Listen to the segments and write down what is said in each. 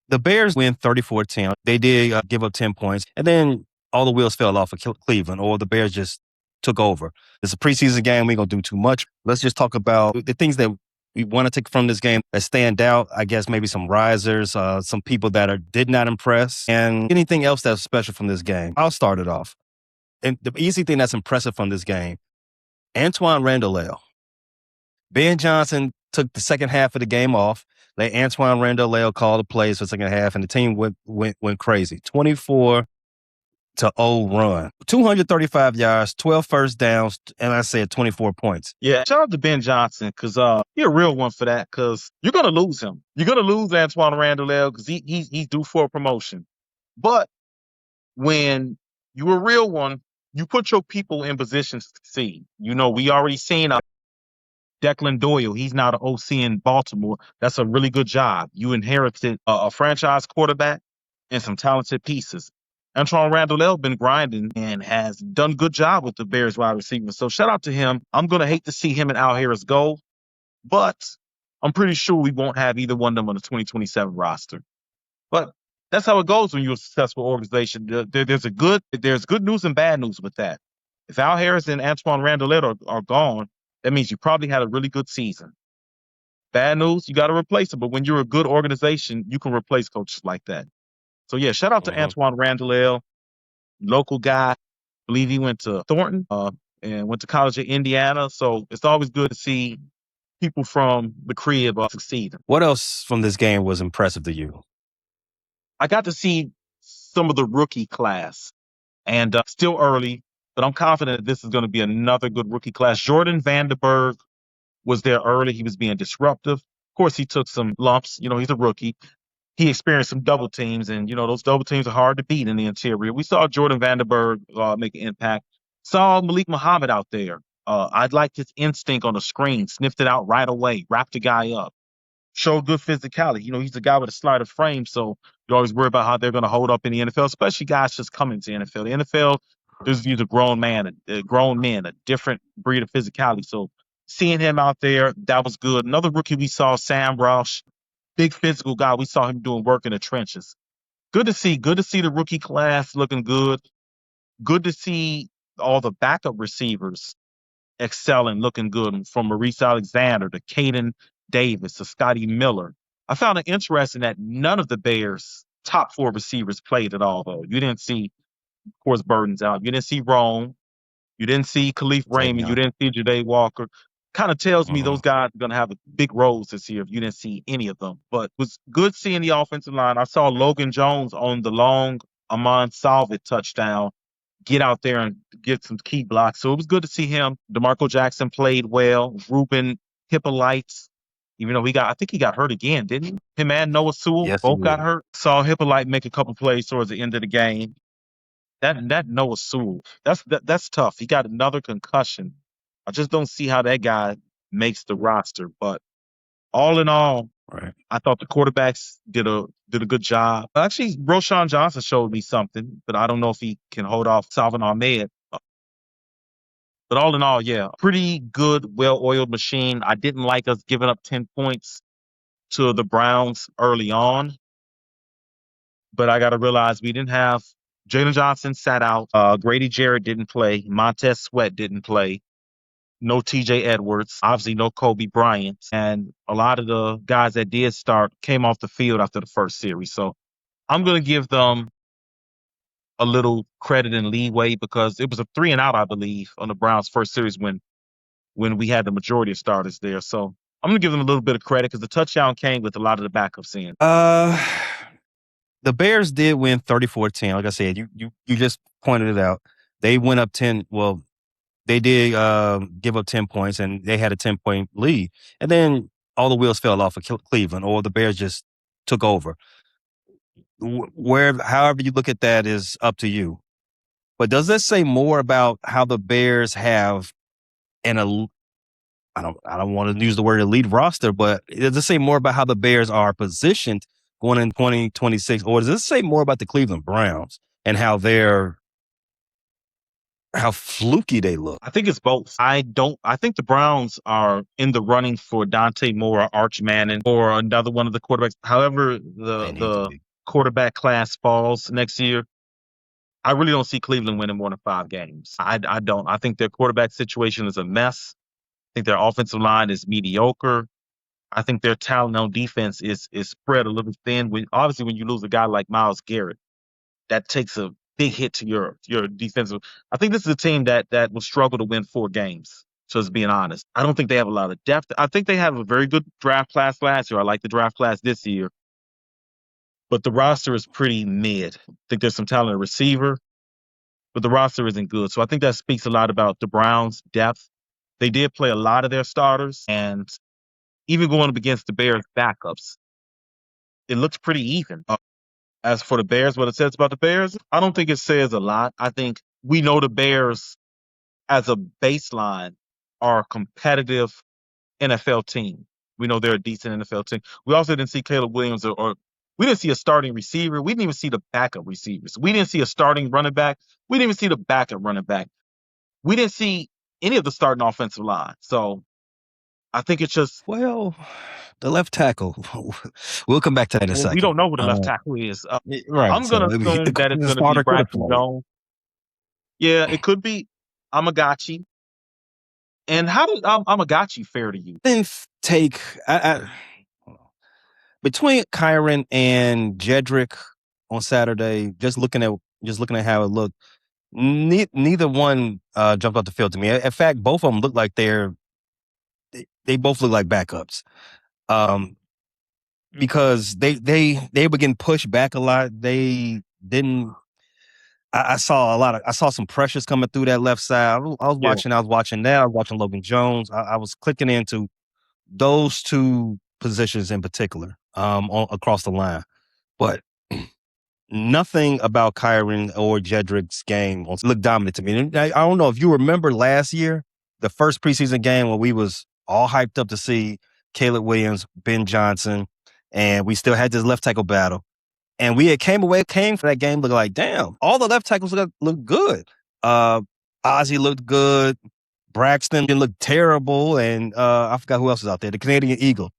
The Bears win 34-10. They did give up 10 points, and then all the wheels fell off of Cleveland, or the Bears just took over. It's a preseason game. We ain't going to do too much. Let's just talk about the things that we want to take from this game that stand out. I guess maybe some risers, some people that did not impress, and anything else that's special from this game. I'll start it off. And the easy thing that's impressive from this game, Antwan Randall-El. Ben Johnson took the second half of the game off. Let Antwan Randall-El call the plays for the second half, and the team went crazy. 24-0 run. 235 yards, 12 first downs, and I said 24 points. Yeah, shout out to Ben Johnson because he's a real one for that because you're going to lose him. You're going to lose Antwan Randall-El because he's due for a promotion. But when you're a real one, you put your people in positions to succeed. You know, we already seen Declan Doyle. He's now the OC in Baltimore. That's a really good job. You inherited a franchise quarterback and some talented pieces. Antwan Randall-El been grinding and has done a good job with the Bears wide receivers. So shout out to him. I'm going to hate to see him and Al Harris go, but I'm pretty sure we won't have either one of them on the 2027 roster. But that's how it goes when you're a successful organization. There's good news and bad news with that. If Al Harris and Antwan Randall-El are gone, that means you probably had a really good season. Bad news, you got to replace them. But when you're a good organization, you can replace coaches like that. So, yeah, shout out to Antwan Randall-El, local guy. I believe he went to Thornton and went to college at Indiana. So it's always good to see people from the crib succeed. What else from this game was impressive to you? I got to see some of the rookie class. And still early, but I'm confident that this is going to be another good rookie class. Jordan Vandenberg was there early. He was being disruptive. Of course, he took some lumps. You know, he's a rookie. He experienced some double teams, and, you know, those double teams are hard to beat in the interior. We saw Jordan Vandenberg make an impact. Saw Malik Mohammed out there. I'd like his instinct on the screen, sniffed it out right away, wrapped the guy up. Showed good physicality. You know, he's a guy with a slider frame, so you always worry about how they're going to hold up in the NFL, especially guys just coming to the NFL. The NFL, there's a grown men, a different breed of physicality. So seeing him out there, that was good. Another rookie we saw, Sam Roush, big physical guy. We saw him doing work in the trenches. Good to see the rookie class looking good. Good to see all the backup receivers excelling, looking good, from Maurice Alexander to Caden Davis to Scotty Miller. I found it interesting that none of the Bears' top 4 receivers played at all, though. You didn't see, of course, Burton's out. You didn't see Rome. You didn't see Khalif Raymond. You didn't see Ja'Day Walker. Kind of tells me those guys are going to have big roles this year if you didn't see any of them. But it was good seeing the offensive line. I saw Logan Jones on the long Amon Salvit touchdown get out there and get some key blocks. So it was good to see him. DeMarco Jackson played well. Ruben Hippolyte, even though I think he got hurt again, didn't he? Him and Noah Sewell both got hurt. Saw Hippolyte make a couple plays towards the end of the game. That Noah Sewell, that's tough. He got another concussion. I just don't see how that guy makes the roster. But all in all, I thought the quarterbacks did a good job. Actually, Roshan Johnson showed me something, but I don't know if he can hold off Salvin Ahmed. But all in all, yeah, pretty good, well-oiled machine. I didn't like us giving up 10 points to the Browns early on. But I got to realize we didn't have Jalen Johnson sat out. Grady Jarrett didn't play. Montez Sweat didn't play. No TJ Edwards. Obviously, no Kobe Bryant. And a lot of the guys that did start came off the field after the first series. So I'm going to give them a little credit and leeway because it was a 3-and-out, I believe, on the Browns' first series when we had the majority of starters there. So I'm going to give them a little bit of credit because the touchdown came with a lot of the backups in. The Bears did win 34-10. Like I said, you just pointed it out. They went up 10. Well, they did give up 10 points, and they had a 10-point lead. And then all the wheels fell off of Cleveland, or the Bears just took over. However you look at that is up to you. But does this say more about how the Bears have I don't want to use the word elite roster, but does it say more about how the Bears are positioned going in 2026, or does this say more about the Cleveland Browns and how they're how fluky they look. I think it's both. I think the Browns are in the running for Dante Moore or Arch Manning or another one of the quarterbacks. However, They need to the be. quarterback class falls next year, I really don't see Cleveland winning more than 5 games. I don't. I think their quarterback situation is a mess. I think their offensive line is mediocre. I think their talent on defense is spread a little thin. Obviously, when you lose a guy like Myles Garrett, that takes a big hit to your defensive. I think this is a team that will struggle to win 4 games. Just being honest, I don't think they have a lot of depth. I think they have a very good draft class last year. I like the draft class this year, but the roster is pretty mid. I think there's some talent at receiver, but the roster isn't good. So I think that speaks a lot about the Browns' depth. They did play a lot of their starters, and even going up against the Bears' backups, it looks pretty even. As for the Bears, what it says about the Bears, I don't think it says a lot. I think we know the Bears as a baseline are a competitive NFL team. We know they're a decent NFL team. We also didn't see Caleb Williams or we didn't see a starting receiver. We didn't even see the backup receivers. We didn't see a starting running back. We didn't even see the backup running back. We didn't see any of the starting offensive line. So I think it's just Well, the left tackle. We'll come back to that in a we second. don't know who the left tackle is. Right. I'm going to So assume that it's the going to be starter could have Braxton played. Jones. Yeah, it could be Amagachi. And how did Amagachi fare to you? Didn't take between Kyron and Jedrick on Saturday. Just looking at how it looked. Neither one jumped off the field to me. In fact, both of them look like they both look like backups. Because they were getting pushed back a lot. They didn't. I saw some pressures coming through that left side. I was Yeah. watching that. I was watching Logan Jones. I was clicking into those two positions in particular across the line, but nothing about Kyron or Jedrick's game looked dominant to me. And I don't know if you remember last year, the first preseason game when we was all hyped up to see Caleb Williams, Ben Johnson, and we still had this left tackle battle. And we came for that game looking like, damn, all the left tackles look good. Ozzy looked good. Braxton didn't look terrible. And I forgot who else was out there. The Canadian Eagle.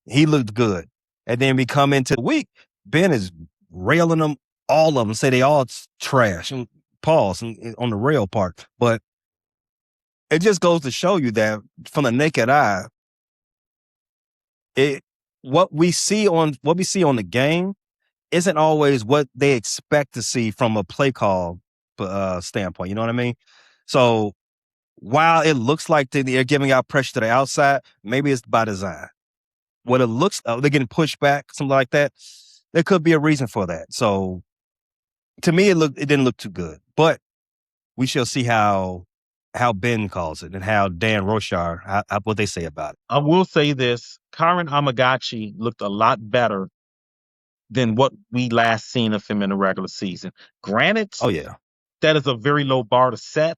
He looked good. And then we come into the week, Ben is railing them, all of them, say they all trash. And pause on the rail part. But it just goes to show you that from the naked eye, what we see on the game isn't always what they expect to see from a play call standpoint. You know what I mean? So while it looks like they're giving out pressure to the outside, maybe it's by design. What it looks, they're getting pushed back, something like that. There could be a reason for that. So to me, it didn't look too good. But we shall see how Ben calls it and how Dan Roshar, what they say about it. I will say this: Kyron Amagachi looked a lot better than what we last seen of him in the regular season. Granted, Oh yeah. that is a very low bar to set.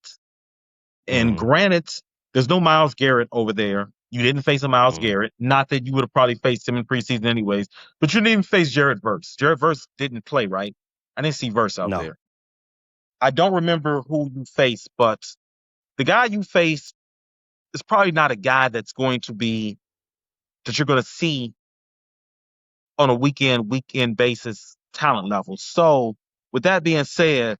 And granted, there's no Myles Garrett over there. You didn't face a Myles Garrett. Not that you would have probably faced him in preseason anyways, but you didn't even face Jared Verse. Jared Verse didn't play, right? I didn't see Verse out No. there. I don't remember who you faced, but the guy you faced is probably not a guy that you're going to see on a weekend basis talent level. So with that being said,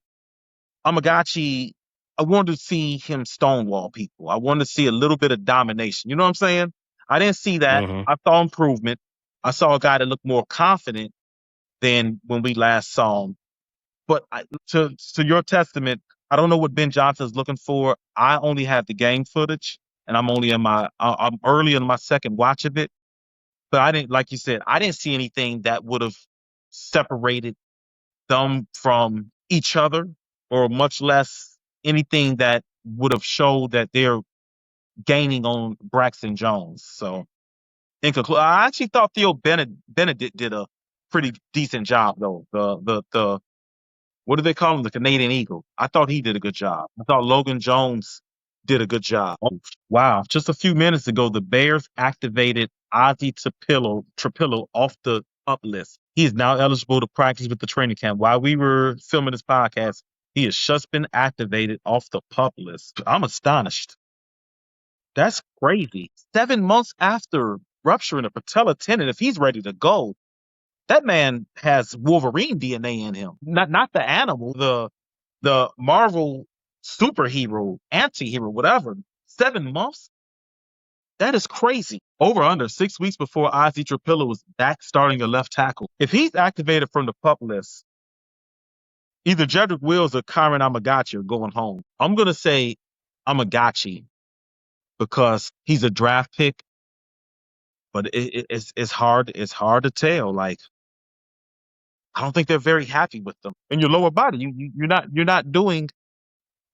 Amagachi, I wanted to see him stonewall people. I wanted to see a little bit of domination. You know what I'm saying? I didn't see that. I saw improvement. I saw a guy that looked more confident than when we last saw him. But to your testament, I don't know what Ben Johnson's looking for. I only have the game footage, and I'm early in my second watch of it. But I didn't, like you said, I didn't see anything that would have separated them from each other, or much less anything that would have showed that they're gaining on Braxton Jones. So, in conclusion, I actually thought Theo Benedict did a pretty decent job, though. The what do they call him? The Canadian Eagle. I thought he did a good job. I thought Logan Jones did a good job. Oh, wow. Just a few minutes ago, the Bears activated Ozzy Trapillo off the up list. He is now eligible to practice with the training camp. While we were filming this podcast, He has just been activated off the PUP list. I'm astonished. That's crazy. 7 months after rupturing a patella tendon, if he's ready to go, that man has Wolverine DNA in him. Not the animal, the Marvel superhero, anti-hero, whatever. 7 months? That is crazy. Over under 6 weeks before Ozzy Trapilla was back starting a left tackle. If he's activated from the PUP list, either Jedrick Wills or Kyron Amagachi are going home. I'm going to say Amagachi because he's a draft pick, but it's hard. It's hard to tell. Like, I don't think they're very happy with them. In your lower body, you're not doing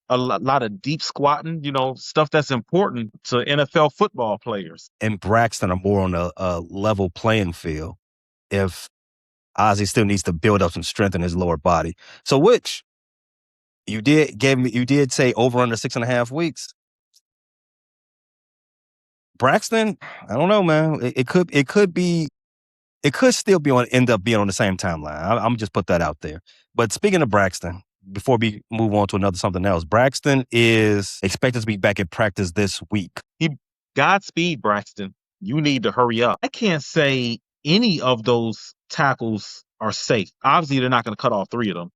a lot of deep squatting, stuff that's important to NFL football players. And Braxton are more on a level playing field if Ozzy still needs to build up some strength in his lower body. So which you did say over under 6.5 weeks. Braxton, I don't know, man. It could still end up being on the same timeline. I'm just put that out there. But speaking of Braxton, before we move on to something else, Braxton is expected to be back at practice this week. Godspeed, Braxton. You need to hurry up. I can't say any of those tackles are safe. Obviously, they're not going to cut all 3 of them.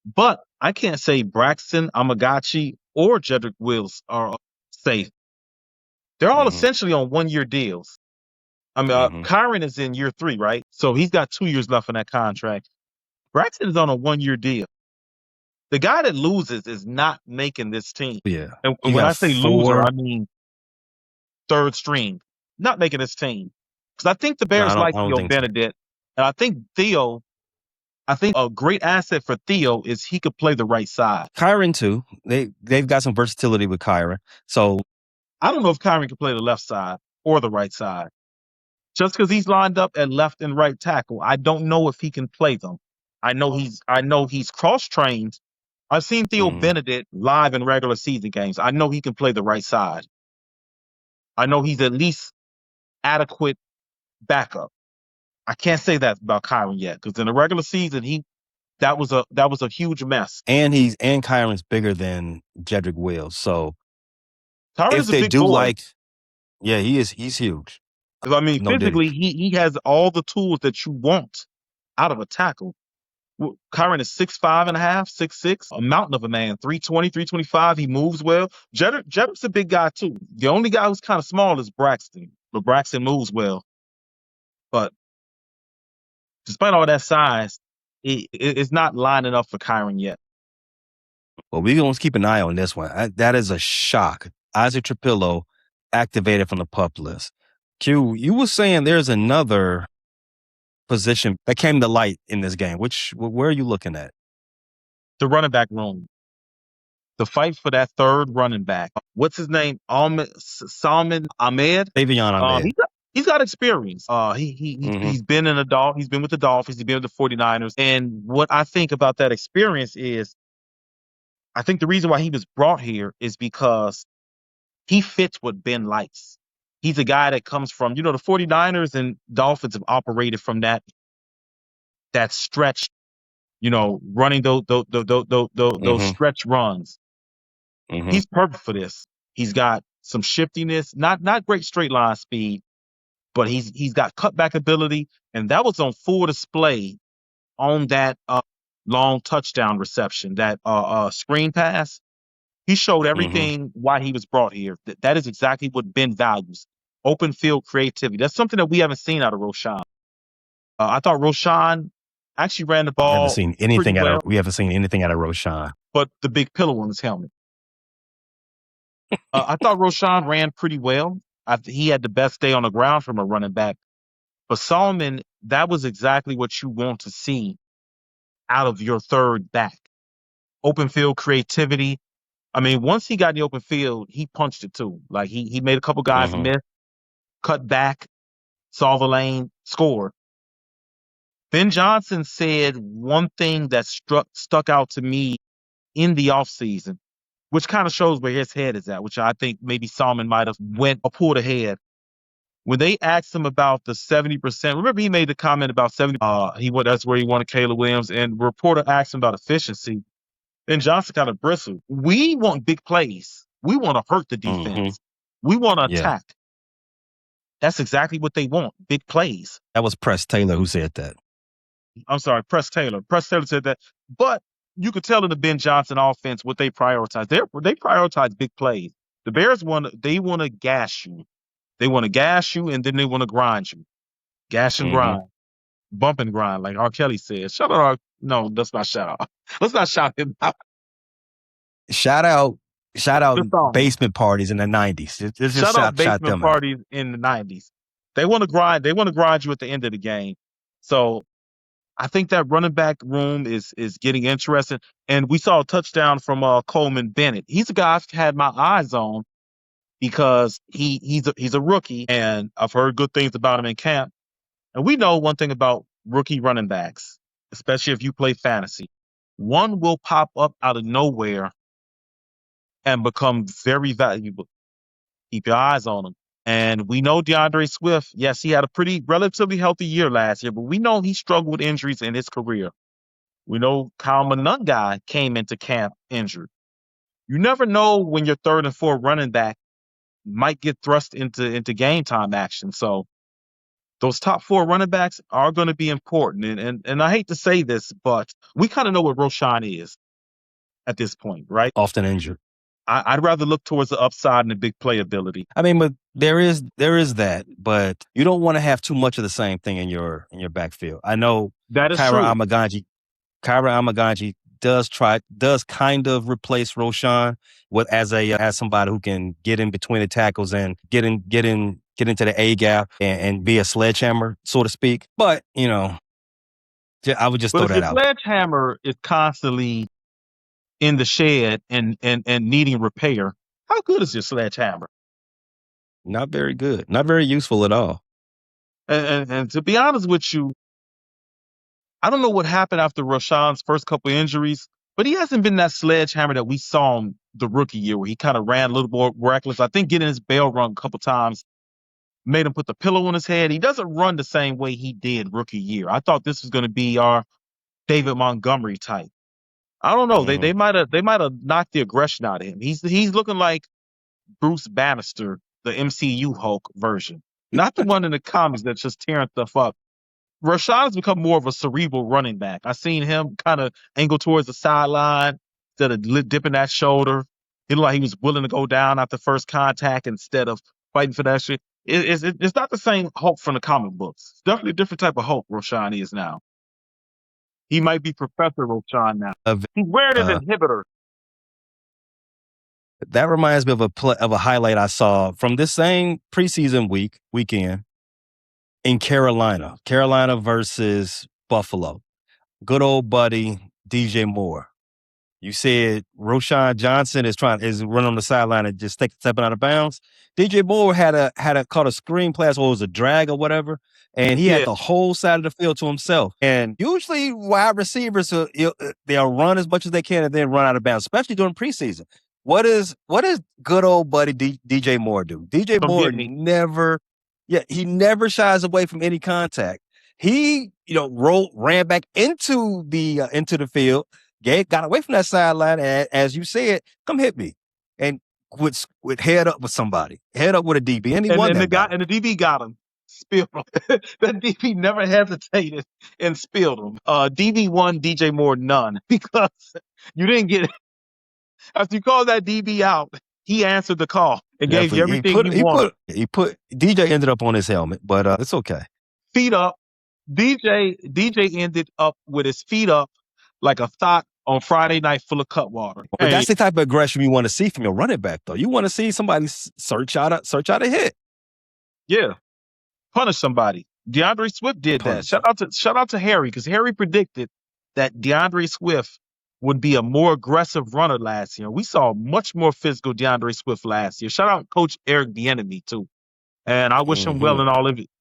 But I can't say Braxton, Amagachi, or Jedrick Wills are safe. They're all essentially on 1-year deals. I mean, Kyron is in year 3, right? So he's got 2 years left on that contract. Braxton is on a 1-year deal. The guy that loses is not making this team. Yeah. And when I say loser, I mean third string. Not making this team. Because I think the Bears like Theo Benedict. And I think a great asset for Theo is he could play the right side. Kyron too. They've got some versatility with Kyron. So I don't know if Kyron can play the left side or the right side. Just because he's lined up at left and right tackle, I don't know if he can play them. I know he's cross-trained. I've seen Theo Benedict live in regular season games. I know he can play the right side. I know he's at least adequate backup. I can't say that about Kyron yet because in the regular season that was a huge mess. And Kyron's bigger than Jedrick Wills. So Kyron is a big boy. Yeah, he is. He's huge. I mean, physically, he has all the tools that you want out of a tackle. Kyron is 6'5.5", 6'6", a mountain of a man, 320, 325. He moves well. Jedrick's a big guy, too. The only guy who's kind of small is Braxton, but Braxton moves well. But despite all that size, it's not lining up for Kyron yet. Well, we're going to keep an eye on this one. That is a shock. Ozzy Trapilla activated from the PUP list. Q, you were saying there's another position that came to light in this game. Where are you looking at? The running back room. The fight for that third running back. What's his name? Salman Ahmed? Davion Ahmed. He's got experience. He's been in he's been with the Dolphins, he's been with the 49ers. And what I think about that experience is I think the reason why he was brought here is because he fits what Ben likes. He's a guy that comes from, the 49ers and Dolphins have operated from that stretch, running those stretch runs. He's perfect for this. He's got some shiftiness, not great straight line speed, but he's got cutback ability, and that was on full display on that long touchdown reception, that screen pass. He showed everything why he was brought here. That is exactly what Ben values. Open field creativity. That's something that we haven't seen out of Roschon. I thought Roschon actually ran the ball. We haven't seen anything out of Roschon. But the big pillow on his helmet. I thought Roschon ran pretty well. He had the best day on the ground from a running back. But Solomon, that was exactly what you want to see out of your third back. Open field creativity. I mean, once he got in the open field, he punched it too. Like he made a couple guys miss, cut back, saw the lane, scored. Ben Johnson said one thing that stuck out to me in the offseason, which kind of shows where his head is at, which I think maybe Solomon might have went or pulled ahead. When they asked him about the 70%, remember he made the comment about 70%, that's where he wanted Caleb Williams, and the reporter asked him about efficiency. Ben Johnson kind of bristled. We want big plays. We want to hurt the defense. We want to Yeah. attack. That's exactly what they want, big plays. That was Press Taylor who said that. I'm sorry, Press Taylor. Press Taylor said that. But you could tell in the Ben Johnson offense what they prioritize. They prioritize big plays. The Bears want to gas you. They want to gas you, and then they want to grind you. Gas and grind. Bump and grind, like R. Kelly said. Shout out. No, that's not shout out. Let's not shout him out. Shout out The song. basement parties in the 90s. Just Shout out shout basement them out. parties in the 90s. They want to grind. They want to grind you at the end of the game. So I think that running back room is getting interesting. And we saw a touchdown from Coleman Bennett. He's a guy I've had my eyes on because he's a rookie, and I've heard good things about him in camp. And we know one thing about rookie running backs, especially if you play fantasy. One will pop up out of nowhere and become very valuable. Keep your eyes on him. And we know DeAndre Swift, yes, he had a pretty relatively healthy year last year, but we know he struggled with injuries in his career. We know Kyle Monangai came into camp injured. You never know when your third and fourth running back might get thrust into game time action. So those top four running backs are going to be important. And I hate to say this, but we kind of know what Roschon is at this point, right? Often injured. I'd rather look towards the upside and the big playability. I mean, but there is that, but you don't want to have too much of the same thing in your backfield. I know that is Kyra Amaganji does kind of replace Roschon as somebody who can get in between the tackles and get into the A gap and be a sledgehammer, so to speak. But I would just throw that out. But if your sledgehammer is constantly in the shed and needing repair, how good is your sledgehammer? Not very good. Not very useful at all. And to be honest with you, I don't know what happened after Roschon's first couple of injuries, but he hasn't been that sledgehammer that we saw him the rookie year where he kind of ran a little more reckless. I think getting his bell rung a couple times made him put the pillow on his head. He doesn't run the same way he did rookie year. I thought this was going to be our David Montgomery type. I don't know. They might have knocked the aggression out of him. He's looking like Bruce Bannister, the MCU Hulk version, not the one in the comics that's just tearing stuff up. Roschon has become more of a cerebral running back. I seen him kind of angle towards the sideline instead of dipping that shoulder. He looked like he was willing to go down after first contact instead of fighting for that shit. It's not the same Hulk from the comic books. It's definitely a different type of Hulk Roschon is now. He might be Professor Roschon now. He's wearing his inhibitor. That reminds me of a highlight I saw from this same preseason weekend in Carolina versus Buffalo. Good old buddy DJ Moore. You said Roschon Johnson is running on the sideline and just stepping out of bounds. DJ Moore had caught a screen pass, or it was a drag or whatever, and he had the whole side of the field to himself. And usually wide receivers they'll run as much as they can and then run out of bounds, especially during preseason. What is good old buddy DJ Moore do? DJ Moore never shies away from any contact. He ran back into the field. Got away from that sideline, and as you said, come hit me, and with head up with somebody, head up with a DB, and he won that guy. And the DB got him, spilled him. That DB never hesitated and spilled him. DB won, DJ Moore none, because you didn't get it. After you called that DB out, he answered the call and gave you everything you wanted. DJ ended up on his helmet, but it's okay. Feet up. DJ ended up with his feet up like a thought on Friday night full of cut water. But that's the type of aggression you want to see from your running back, though. You want to see somebody search out a hit. Yeah, punish somebody. DeAndre Swift did that. Shout out to Harry, because Harry predicted that DeAndre Swift would be a more aggressive runner last year. We saw much more physical DeAndre Swift last year. Shout out Coach Eric Bieniemy too, and I wish him well in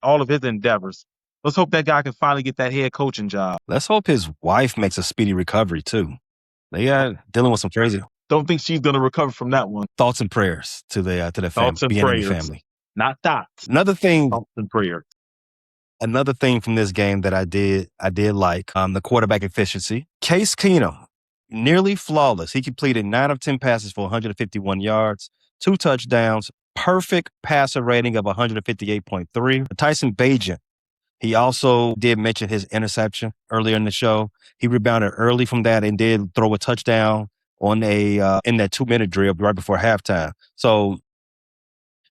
all of his endeavors. Let's hope that guy can finally get that head coaching job. Let's hope his wife makes a speedy recovery too. They are dealing with some crazy. Don't think she's going to recover from that one. Thoughts and prayers to the family. Thoughts and prayers. Family. Not thoughts. Another thing. Thoughts and prayers. Another thing from this game that I did like the quarterback efficiency. Case Keenum. nearly flawless. He completed 9 of 10 passes for 151 yards, 2 touchdowns, perfect passer rating of 158.3. Tyson Bagent, he also did mention his interception earlier in the show. He rebounded early from that and did throw a touchdown on in that 2-minute drill right before halftime. So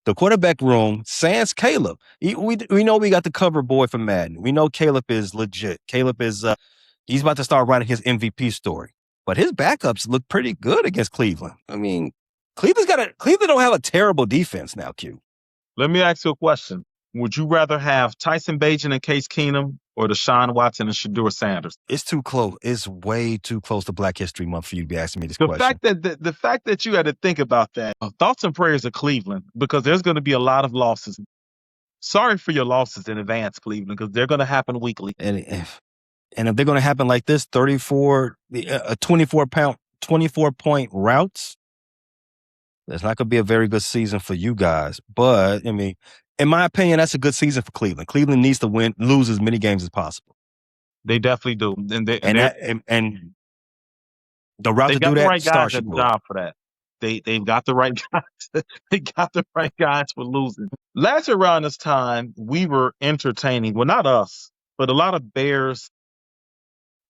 the quarterback room, sans Caleb. We know we got the cover boy from Madden. We know Caleb is legit. Caleb is he's about to start writing his MVP story. But his backups look pretty good against Cleveland. I mean, Cleveland don't have a terrible defense now, Q. Let me ask you a question. Would you rather have Tyson Bagent and Case Keenum or Deshaun Watson and Shedeur Sanders? It's too close. It's way too close to Black History Month for you to be asking me this The question. fact that you had to think about that, thoughts and prayers of Cleveland, because there's going to be a lot of losses. Sorry for your losses in advance, Cleveland, because they're going to happen weekly. And if they're going to happen like this, 24 point routes, it's not going to be a very good season for you guys. But, I mean, in my opinion, that's a good season for Cleveland. Cleveland needs to lose as many games as possible. They definitely do. And the route to do that starts the job for that. They've got the right guys. They got the right guys for losing. Last year around this time, we were entertaining. Well, not us, but a lot of Bears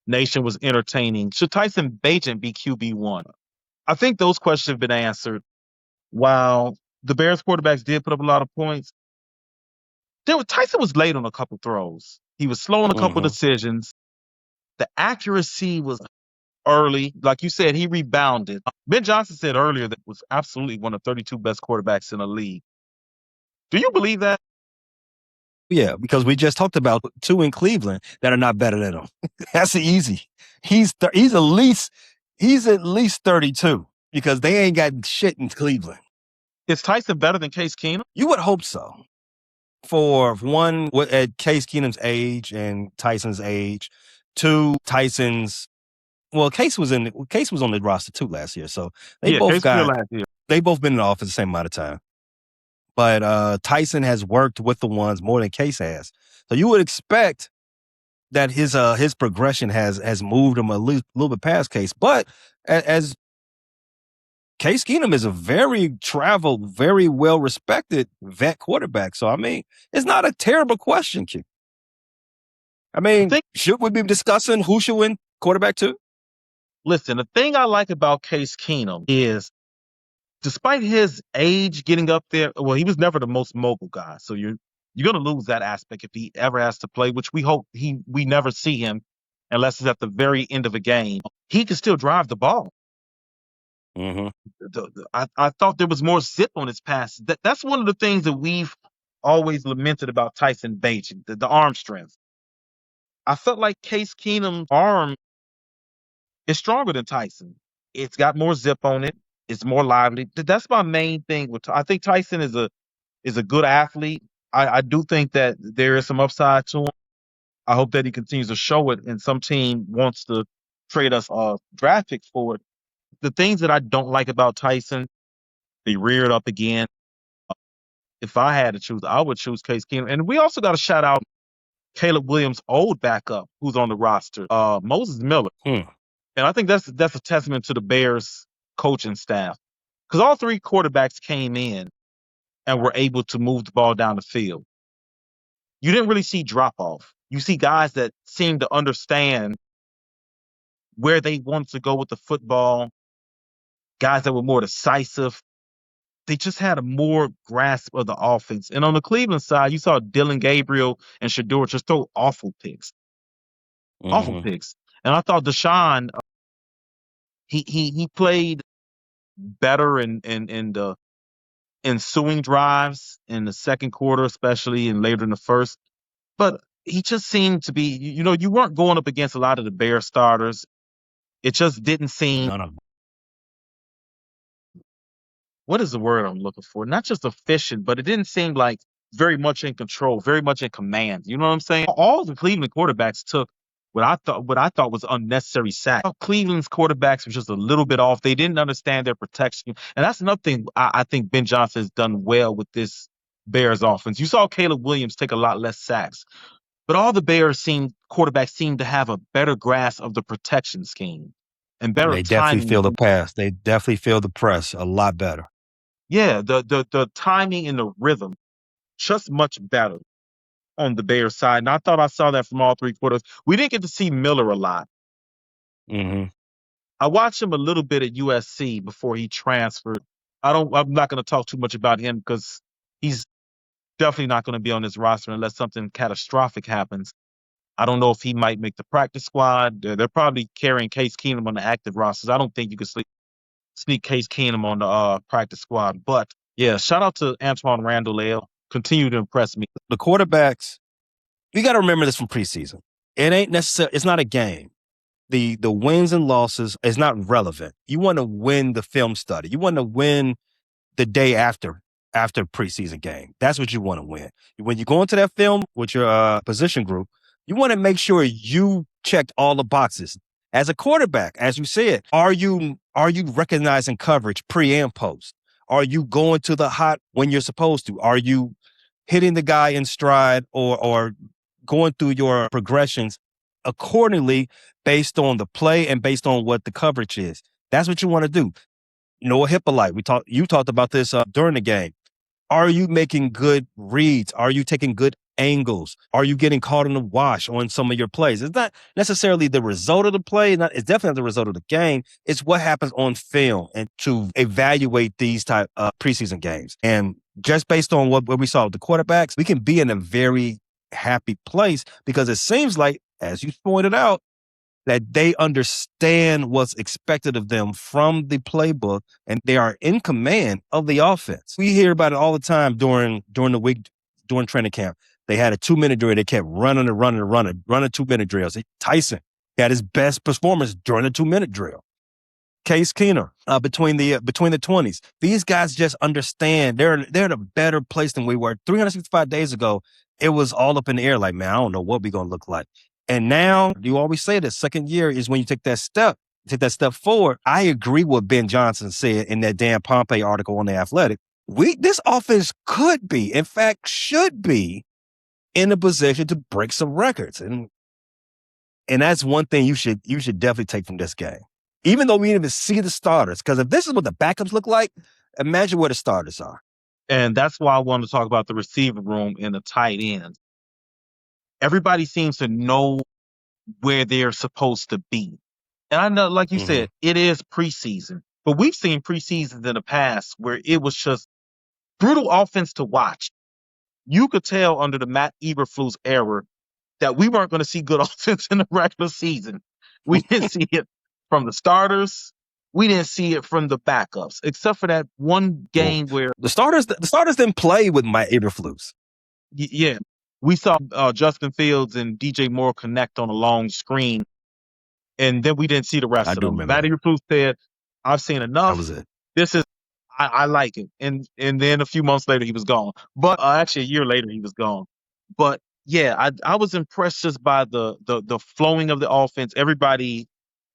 Nation was entertaining. Should Tyson Bagent be QB1? I think those questions have been answered. While the Bears quarterbacks did put up a lot of points, Tyson was late on a couple throws. He was slow on a couple decisions. The accuracy was early. Like you said, he rebounded. Ben Johnson said earlier that was absolutely one of 32 best quarterbacks in the league. Do you believe that? Yeah, because we just talked about 2 in Cleveland that are not better than him. That's easy. He's at least 32 because they ain't got shit in Cleveland. Is Tyson better than Case Keenum? You would hope so. For one, at Case Keenum's age and Tyson's age, 2, Case was on the roster too last year, so they both been in the office the same amount of time. But Tyson has worked with the ones more than Case has, so you would expect that his progression has moved him a little bit past Case. But as Case Keenum is a very traveled, very well-respected vet quarterback. So, I mean, it's not a terrible question, Q. I mean, should we be discussing who should win quarterback 2? Listen, the thing I like about Case Keenum is despite his age getting up there, well, he was never the most mobile guy. So you're going to lose that aspect if he ever has to play, which we hope we never see him unless it's at the very end of a game. He can still drive the ball. I thought there was more zip on his pass. That's one of the things that we've always lamented about Tyson Bagent, the arm strength. I felt like Case Keenum's arm is stronger than Tyson. It's got more zip on it. It's more lively. That's my main thing. I think Tyson is a good athlete. I do think that there is some upside to him. I hope that he continues to show it, and some team wants to trade us draft picks for it. The things that I don't like about Tyson, they reared up again. If I had to choose, I would choose Case Keenum. And we also got to shout out Caleb Williams' old backup who's on the roster, Moses Miller. And I think that's a testament to the Bears coaching staff, because all 3 quarterbacks came in and were able to move the ball down the field. You didn't really see drop-off. You see guys that seem to understand where they wanted to go with the football, guys that were more decisive. They just had a more grasp of the offense. And on the Cleveland side, you saw Dylan Gabriel and Shedeur just throw awful picks. Awful picks. And I thought Deshaun, he played better in the ensuing drives in the second quarter, especially, and later in the first. But he just seemed to be, you weren't going up against a lot of the Bears starters. It just didn't seem. No. What is the word I'm looking for? Not just efficient, but it didn't seem like very much in control, very much in command. You know what I'm saying? All the Cleveland quarterbacks took what I thought was unnecessary sacks. Cleveland's quarterbacks were just a little bit off. They didn't understand their protection. And that's another thing I think Ben Johnson has done well with this Bears offense. You saw Caleb Williams take a lot less sacks, but all the Bears quarterbacks seem to have a better grasp of the protection scheme. and better They definitely feel the timing. pass. They definitely feel the press a lot better. Yeah, the timing and the rhythm just much better on the Bears side. And I thought I saw that from all three quarters. We didn't get to see Miller a lot. Hmm. I watched him a little bit at USC before he transferred. I'm not going to talk too much about him because he's definitely not going to be on this roster unless something catastrophic happens. I don't know if he might make the practice squad. They're probably carrying Case Keenum on the active rosters. I don't think you can sneak Case Keenum on the practice squad. But yeah, shout out to Antwan Randall-El. Continue to impress me. The quarterbacks, you got to remember this from preseason. It ain't necessarily, it's not a game. The wins and losses is not relevant. You want to win the film study. You want to win the day after preseason game. That's what you want to win. When you go into that film with your position group, you want to make sure you checked all the boxes. As a quarterback, as you said, are you recognizing coverage pre and post? Are you going to the hot when you're supposed to? Are you hitting the guy in stride or going through your progressions accordingly based on the play and based on what the coverage is? That's what you want to do. Noah Hippolyte, you talked about this during the game. Are you making good reads? Are you taking good angles? Are you getting caught in the wash on some of your plays? It's not necessarily the result of the play. It's definitely not the result of the game. It's what happens on film and to evaluate these type of preseason games. And just based on what we saw with the quarterbacks, we can be in a very happy place because it seems like, as you pointed out, that they understand what's expected of them from the playbook and they are in command of the offense. We hear about it all the time during the week, during training camp. They had a 2-minute drill. They kept running 2-minute drills. Tyson had his best performance during the 2-minute drill. Case Keener, between the 20s. These guys just understand they're in a better place than we were 365 days ago. It was all up in the air. Like, man, I don't know what we're gonna look like. And now you always say the second year is when you take that step forward. I agree with what Ben Johnson said in that Dan Pompey article on The Athletic. This offense could be, in fact, should be in a position to break some records. And that's one thing you should definitely take from this game. Even though we didn't even see the starters, because if this is what the backups look like, imagine where the starters are. And that's why I wanted to talk about the receiver room and the tight ends. Everybody seems to know where they're supposed to be. And I know, like you said, it is preseason, but we've seen preseasons in the past where it was just brutal offense to watch. You could tell under the Matt Eberflus era that we weren't going to see good offense in the regular season. We didn't see it from the starters. We didn't see it from the backups, except for that one game where the starters didn't play with Matt Eberflus. Yeah, we saw Justin Fields and DJ Moore connect on a long screen, and then we didn't see the rest I of do them. remember Matt that. Eberflus said, "I've seen That enough. was it. This is I like it." And then a few months later he was gone. But actually a year later he was gone. But yeah, I was impressed just by the flowing of the offense. Everybody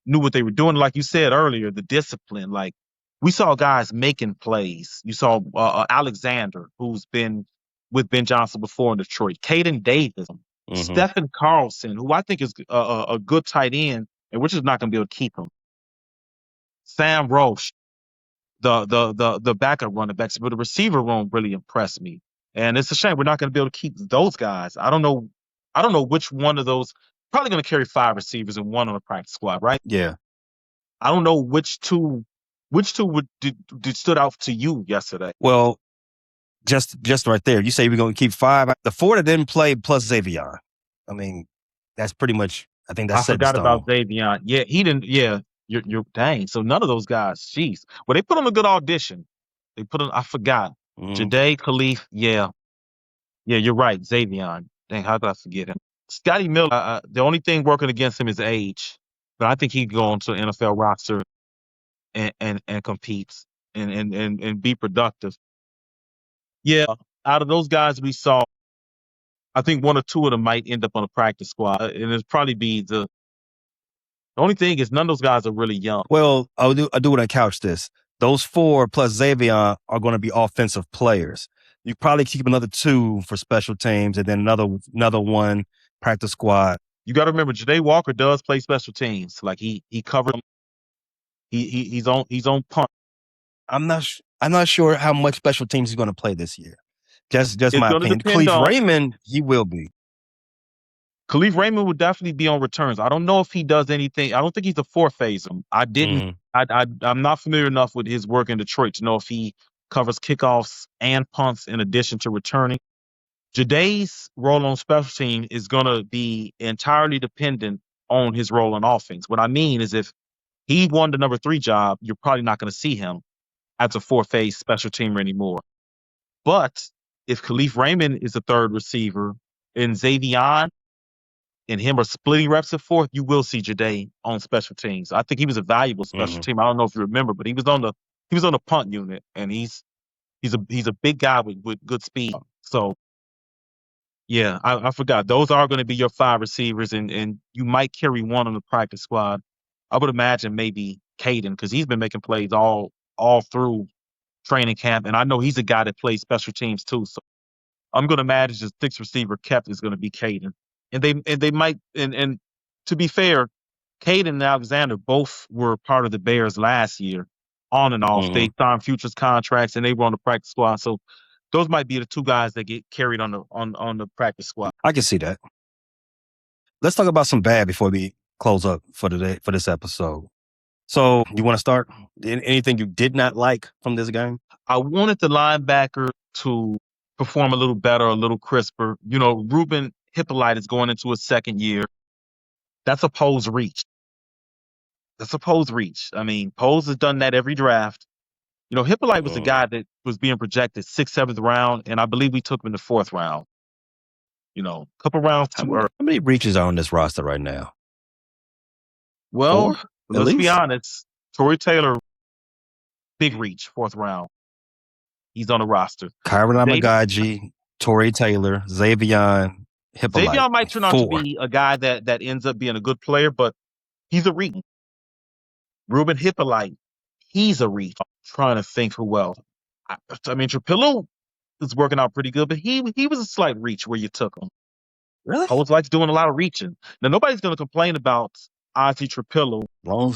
knew what they were doing. Like you said earlier, the discipline. Like we saw guys making plays. You saw Alexander, who's been with Ben Johnson before in Detroit, Caden Davis, Stephen Carlson, who I think is a good tight end, and we're just not going to be able to keep him. Sam Roche, the backup running backs, but the receiver room really impressed me. And it's a shame we're not going to be able to keep those guys. I don't know which one of those. Probably going to carry 5 receivers and 1 on the practice squad, right? Yeah. I don't know which two did stood out to you yesterday. Well, just right there, you say we're going to keep 5. The 4 that didn't play plus Xavier. I mean, that's pretty much. I think that's I set in forgot stone. about Davion. Yeah, he didn't. Yeah, you're dang. So none of those guys. Jeez. Well, they put on a good audition. They put on. I forgot. Jade Khalif. Yeah, you're right. Xavion. Dang, how did I forget him? Scotty Miller. The only thing working against him is age, but I think he can go onto an NFL roster and competes and be productive. Yeah, out of those guys we saw, I think 1 or 2 of them might end up on a practice squad, and it'd probably be the only thing is none of those guys are really young. Well, I do want to couch this. Those 4 plus Xavier are going to be offensive players. You probably keep another 2 for special teams, and then another 1 practice squad. You got to remember, Ja'Day Walker does play special teams. Like he covered them. He's on punt. I'm not sure how much special teams he's going to play this year. Just It's my going to opinion. depend Khalif on Raymond, he will be. Khalif Raymond would definitely be on returns. I don't know if he does anything. I don't think he's a fourth phaser. I didn't. Mhm. I'm not familiar enough with his work in Detroit to know if he covers kickoffs and punts in addition to returning. Jaday's role on special team is going to be entirely dependent on his role on offense. What I mean is if he won the number 3 job, you're probably not going to see him as a 4-phase special teamer anymore. But if Khalif Raymond is the third receiver and Xavier and him are splitting reps at fourth, you will see Jaday on special teams. I think he was a valuable special Mhm. team. I don't know if you remember, but he was on the punt unit, and he's a big guy with good speed. So yeah, I forgot. Those are going to be your 5 receivers, and you might carry one on the practice squad. I would imagine maybe Caden because he's been making plays all through training camp, and I know he's a guy that plays special teams too. So I'm going to imagine the 6th receiver kept is going to be Caden, and they might and to be fair, Caden and Alexander both were part of the Bears last year, on and off. They Mhm. signed futures contracts and they were on the practice squad. So those might be the 2 guys that get carried on the practice squad. I can see that. Let's talk about some bad before we close up for today for this episode. So, you want to start? Anything you did not like from this game? I wanted the linebacker to perform a little better, a little crisper. You know, Ruben Hippolyte is going into his 2nd year. That's a Poe's reach. That's a Poe's reach. I mean, Poe's has done that every draft. You know, Hippolyte was the Mm. guy that was being projected 6th, 7th round, and I believe we took him in the 4th round. You know, a couple rounds too early. How many reaches are on this roster right now? Well, 4, at let's be least? honest. Torrey Taylor, big reach, 4th round. He's on the roster. Kyron Xavier, Amagaji, Torrey Taylor, Xavier, Hippolyte. Xavier might turn out to 4. be a guy that ends up being a good player, but he's a reach. Ruben Hippolyte, he's a reach. I'm trying to think who else. I mean, Trapillo is working out pretty good, but he was a slight reach where you took him. Really? Colts likes doing a lot of reaching. Now, nobody's going to complain about Ozzy Trapillo Long.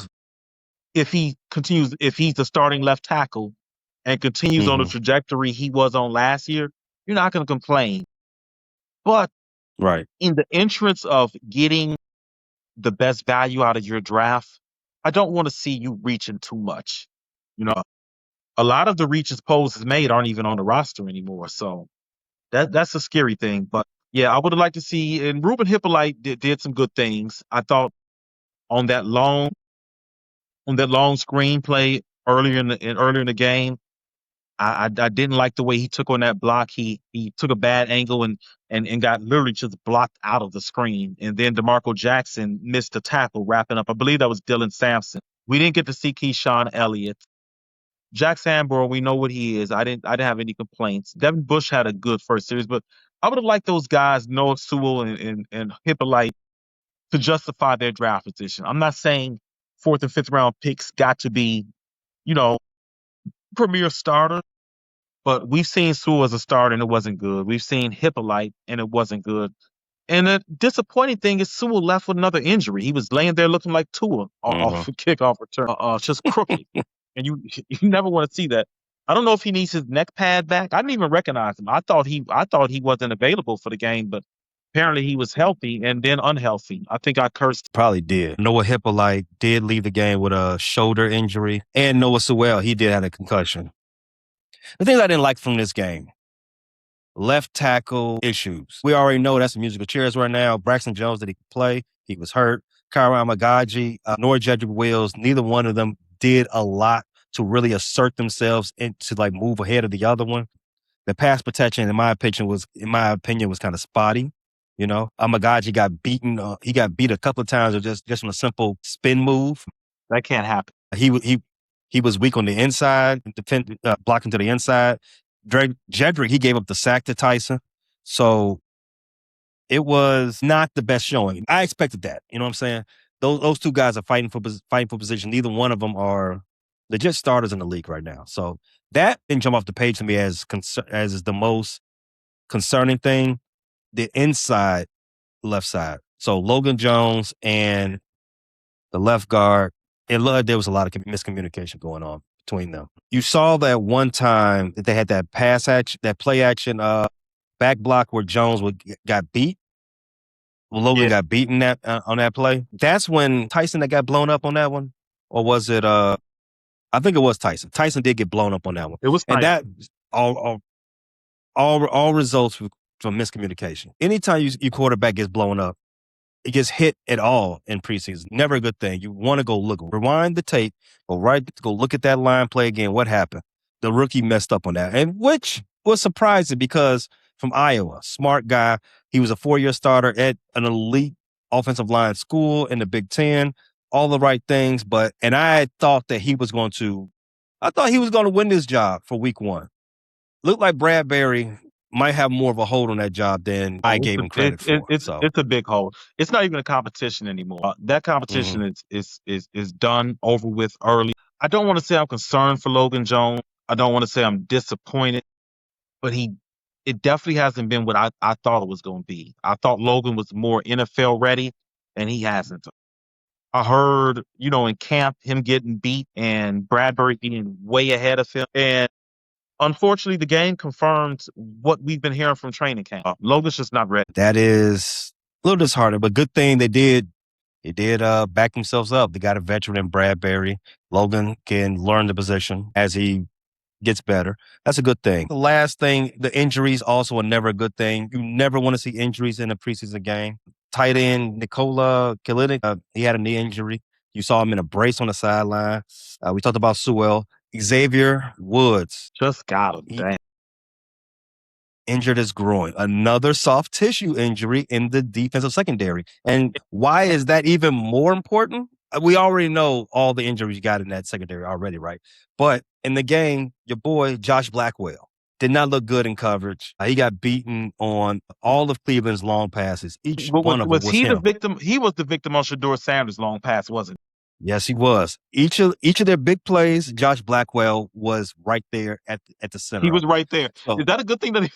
if he's the starting left tackle and continues on the Mm-hmm. trajectory he was on last year. You're not going to complain. But Right. in the entrance of getting the best value out of your draft, I don't want to see you reaching too much. You know, a lot of the reaches Poles has made aren't even on the roster anymore. So that's a scary thing. But yeah, I would have liked to see. And Ruben Hippolyte did some good things. I thought on that long screenplay earlier in the game. I didn't like the way he took on that block. He took a bad angle and got literally just blocked out of the screen. And then DeMarco Jackson missed a tackle wrapping up. I believe that was Dylan Sampson. We didn't get to see Keyshawn Elliott. Jack Sanborn, we know what he is. I didn't have any complaints. Devin Bush had a good first series, but I would have liked those guys, Noah Sewell and Hippolyte, to justify their draft position. I'm not saying 4th and 5th round picks got to be, you know, premier starter. But we've seen Sewell as a starter and it wasn't good. We've seen Hippolyte and it wasn't good. And the disappointing thing is Sewell left with another injury. He was laying there looking like Tua Mm-hmm. off a kickoff return, just crooked. And you never want to see that. I don't know if he needs his neck pad back. I didn't even recognize him. I thought he wasn't available for the game, but apparently he was healthy and then unhealthy. I think I cursed. Probably did. Noah Hippolyte did leave the game with a shoulder injury. And Noah Sewell, he did have a concussion. The things I didn't like from this game, left tackle issues. We already know that's the musical chairs right now. Braxton Jones, did he play? He was hurt. Kyron Amagaji, nor Jedrick Wills, neither one of them did a lot to really assert themselves and to like move ahead of the other one. The pass protection, in my opinion, was kind of spotty. You know, Amagaji got beaten. He got beat a couple of times with just on a simple spin move. That can't happen. He was weak on the inside, blocking to the inside. Jedrick, he gave up the sack to Tyson. So it was not the best showing. I expected that. You know what I'm saying? Those 2 guys are fighting for position. Neither one of them are legit starters in the league right now. So that didn't jump off the page to me as is the most concerning thing. The inside left side. So Logan Jones and the left guard, It looked like there was a lot of miscommunication going on between them. You saw that one time that they had that pass action, that play action, back block where Jones got beat. Logan got beaten on that play. That's when Tyson that got blown up on that one, or was it? I think it was Tyson. Tyson did get blown up on that one. It was And Tyson. that all results from miscommunication. Anytime your quarterback gets blown up, it gets hit at all in preseason. Never a good thing. You want to go rewind the tape, go look at that line play again. What happened? The rookie messed up on that, and which was surprising because from Iowa, smart guy. He was a 4-year starter at an elite offensive line school in the Big Ten. All the right things, and I thought that he was going to. I thought he was going to win this job for week 1. Looked like Bradbury might have more of a hold on that job than I gave him credit for. It's a big hold. It's not even a competition anymore. That competition is done, over with early. I don't want to say I'm concerned for Logan Jones. I don't want to say I'm disappointed, but it definitely hasn't been what I thought it was going to be. I thought Logan was more NFL ready, and he hasn't. I heard, in camp, him getting beat and Bradbury being way ahead of him. And unfortunately, the game confirmed what we've been hearing from training camp. Logan's just not ready. That is a little disheartening, but good thing they did back themselves up. They got a veteran in Bradbury. Logan can learn the position as he gets better. That's a good thing. The last thing, the injuries also are never a good thing. You never want to see injuries in a preseason game. Tight end Nikola Kalinick, he had a knee injury. You saw him in a brace on the sideline. We talked about Sewell. Xavier Woods. Just got him. Damn. Injured his groin. Another soft tissue injury in the defensive secondary. And why is that even more important? We already know all the injuries you got in that secondary already, right? But in the game, your boy, Josh Blackwell, did not look good in coverage. He got beaten on all of Cleveland's long passes. Each one of them was him. The victim? He was the victim on Shedeur Sanders' long pass, wasn't he? Yes, he was. Each of their big plays, Josh Blackwell was right there at the center. He was right there. Is that a good thing that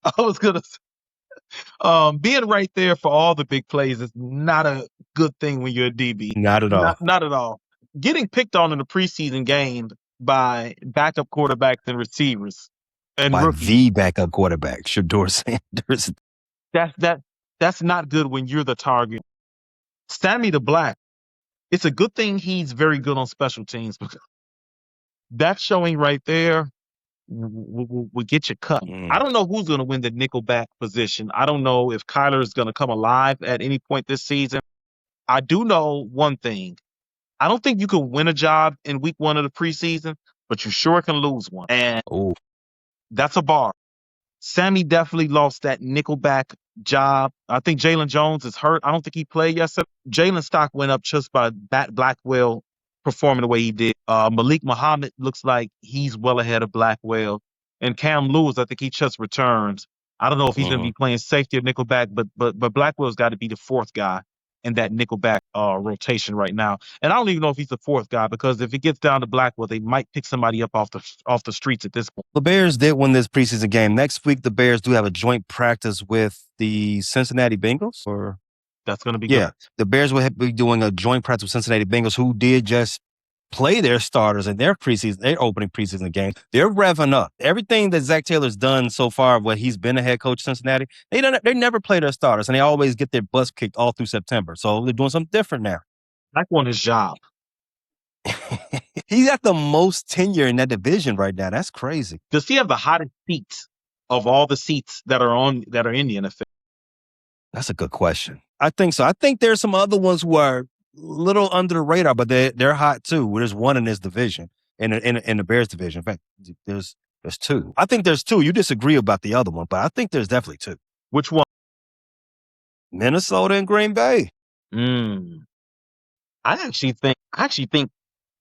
I was going to say? Being right there for all the big plays is not a good thing when you're a DB. Not at all. Not at all. Getting picked on in a preseason game by backup quarterbacks and receivers and by rookies, the backup quarterback, Shedeur Sanders. That's not good when you're the target. Sammy the Black. It's a good thing he's very good on special teams, because that showing right there will get you cut. I don't know who's going to win the nickelback position. I don't know if Kyler is going to come alive at any point this season. I do know one thing. I don't think you can win a job in week 1 of the preseason, but you sure can lose one. And that's a bar. Sammy definitely lost that nickelback job. I think Jalen Jones is hurt. I don't think he played yesterday. Jalen's stock went up just by Blackwell performing the way he did. Malik Mohammed looks like he's well ahead of Blackwell. And Cam Lewis, I think he just returned. I don't know if he's going to be playing safety or nickelback, but Blackwell's got to be the 4th guy in that nickelback rotation right now. And I don't even know if he's the 4th guy, because if it gets down to Blackwell, they might pick somebody up off the streets at this point. The Bears did win this preseason game. Next week, the Bears do have a joint practice with the Cincinnati Bengals. That's going to be good. The Bears will be doing a joint practice with Cincinnati Bengals, who did just play their starters in their opening preseason game. They're revving up. Everything that Zach Taylor's done so far when he's been a head coach of Cincinnati, they never play their starters, and they always get their butts kicked all through September. So they're doing something different now. Zach won his job. He's got the most tenure in that division right now. That's crazy. Does he have the hottest seats of all the seats that are in the NFL? That's a good question. I think so. I think there's some other ones who are little under the radar, but they're hot too. There's one in this division, in the Bears division. In fact, there's 2. I think there's 2. You disagree about the other one, but I think there's definitely 2. Which one? Minnesota and Green Bay. I actually think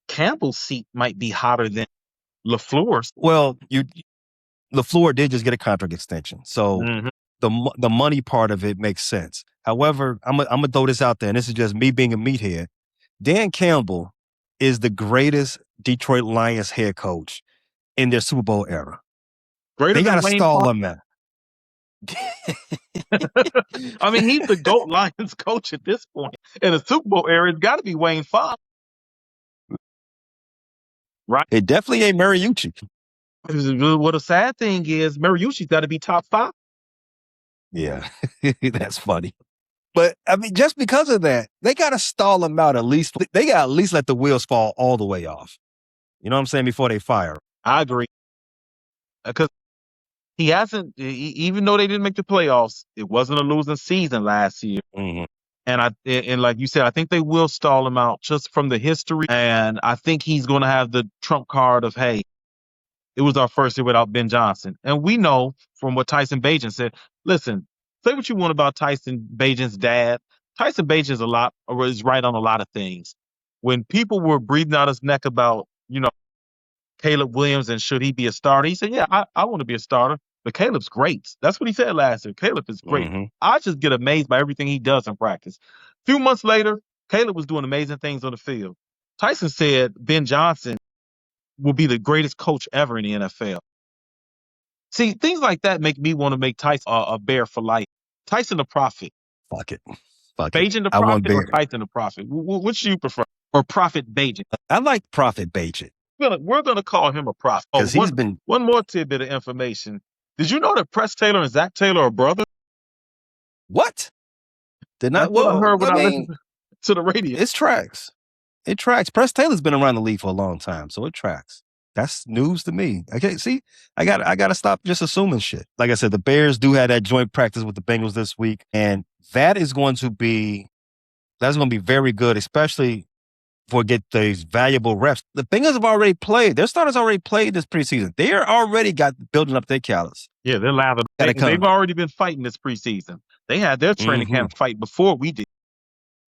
Campbell's seat might be hotter than LaFleur's. Well, LaFleur did just get a contract extension, so the money part of it makes sense. However, I'm gonna throw this out there, and this is just me being a meathead. Dan Campbell is the greatest Detroit Lions head coach in their Super Bowl era. They got to stall him now. I mean, he's the GOAT Lions coach at this point. In the Super Bowl era, it's got to be Wayne Fox. Right. It definitely ain't Mariucci. What a sad thing is, Mariucci's got to be top 5. Yeah, that's funny. But I mean, just because of that, they got to stall him out at least. They got to at least let the wheels fall all the way off. You know what I'm saying? Before they fire. I agree. Because he hasn't, even though they didn't make the playoffs, it wasn't a losing season last year. Mm-hmm. And like you said, I think they will stall him out just from the history. And I think he's going to have the trump card of, hey, it was our first year without Ben Johnson. And we know from what Tyson Bagent said, listen, say what you want about Tyson Bagent's dad. Tyson Bagent is right on a lot of things. When people were breathing out his neck about, Caleb Williams and should he be a starter, he said, yeah, I want to be a starter. But Caleb's great. That's what he said last year. Caleb is great. Mm-hmm. I just get amazed by everything he does in practice. A few months later, Caleb was doing amazing things on the field. Tyson said Ben Johnson will be the greatest coach ever in the NFL. See, things like that make me want to make Tyson a Bear for life. Tyson the Prophet. Fuck it. Fuck it. Bagent the I want Prophet or Bear. Tyson the Prophet? Which do you prefer? Or Prophet Bagent? I like Prophet Bagent. We're gonna call him a prophet. Because he's been. One more tidbit of information. Did you know that Press Taylor and Zach Taylor are brothers? What? Did That's not. what I Well, heard when I I mean, listened to the radio. it tracks. It tracks. Press Taylor's been around the league for a long time, so it tracks. That's news to me. Okay, see, I got to stop just assuming shit. Like I said, the Bears do have that joint practice with the Bengals this week, and that's going to be very good, especially for get these valuable reps. The Bengals have already played. Their starters already played this preseason. They're already building up their calories. Yeah, they're live. They've already been fighting this preseason. They had their training camp fight before we did.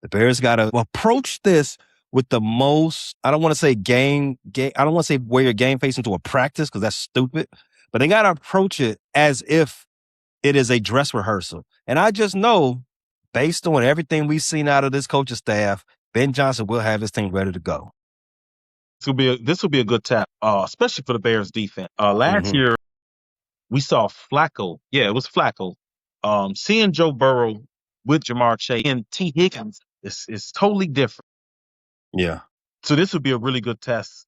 The Bears got to approach this with the most, I don't want to say game. I don't want to say wear your game face into a practice because that's stupid, but they got to approach it as if it is a dress rehearsal. And I just know, based on everything we've seen out of this coaching staff, Ben Johnson will have his team ready to go. This will be a good tap, especially for the Bears defense. Last year, we saw Flacco. Yeah, it was Flacco. Seeing Joe Burrow with Jamar Chase and T. Higgins is totally different. Yeah. So this would be a really good test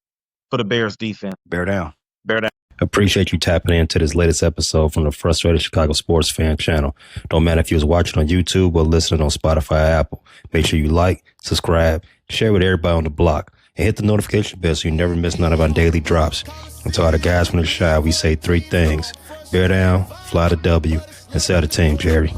for the Bears defense. Bear down. Bear down. Appreciate you tapping into this latest episode from the Frustrated Chicago Sports Fan channel. Don't matter if you was watching on YouTube or listening on Spotify or Apple. Make sure you like, subscribe, share with everybody on the block, and hit the notification bell so you never miss none of our daily drops. And to all the guys from the Shy, we say 3 things. Bear down, fly the W, and sell the team, Jerry.